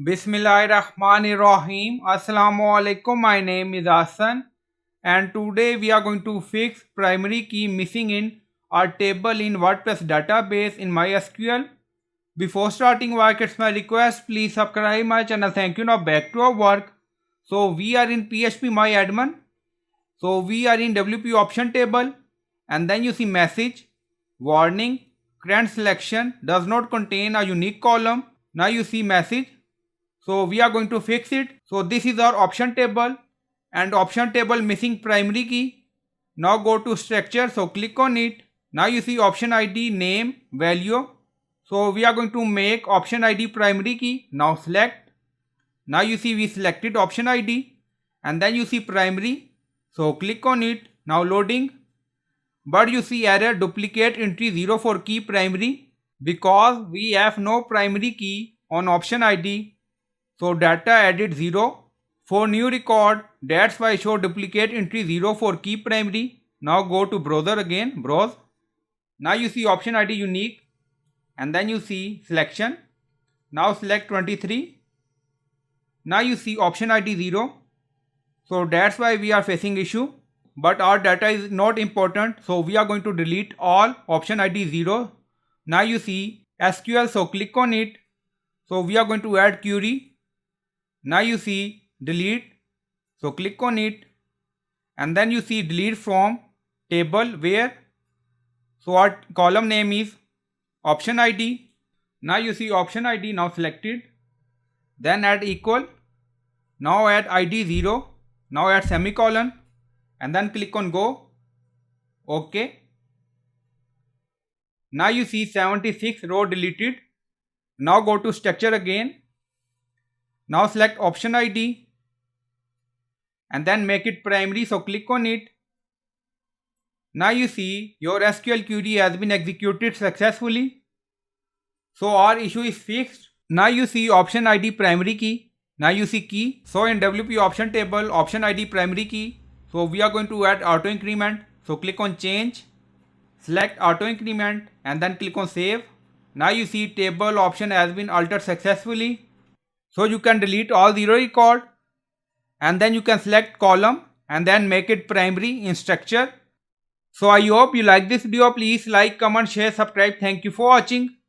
Bismillahirrahmanirrahim. Assalamu alaikum. My name is Hassan and today we are going to fix primary key missing in our table in WordPress database in MySQL. Before starting work, it's my request, please subscribe my channel. Thank you. Now back to our work. So we are in PHP MyAdmin. So we are in WP option table and then you see message, warning, current selection does not contain a unique column. Now you see message. So we are going to fix it. So this is our option table and option table missing primary key. Now go to structure. So click on it. Now you see option ID, name, value. So we are going to make option ID primary key. Now select. Now you see we selected option ID and then you see primary. So click on it. Now loading. But you see error duplicate entry 0 for key primary because we have no primary key on option ID. So data added 0 for new record, that's why show duplicate entry 0 for key primary. Now go to browser again, browse. Now you see option ID unique and then you see selection. Now select 23. Now you see option ID 0. So that's why we are facing issue. But our data is not important. So we are going to delete all option ID 0. Now you see SQL. So click on it. So we are going to add query. Now you see delete. So click on it and then you see delete from table where. So our column name is option ID. Now you see option ID now selected. Then add equal. Now add ID 0. Now add semicolon and then click on go. OK. Now you see 76 row deleted. Now go to structure again. Now select option ID and then make it primary. So click on it. Now you see your SQL query has been executed successfully. So our issue is fixed. Now you see option ID primary key. Now you see key. So in WP option table option ID primary key. So we are going to add auto increment. So click on change. Select auto increment and then click on save. Now you see table option has been altered successfully. So you can delete all 0 record and then you can select column and then make it primary in structure. So I hope you like this video. Please like, comment, share, subscribe. Thank you for watching.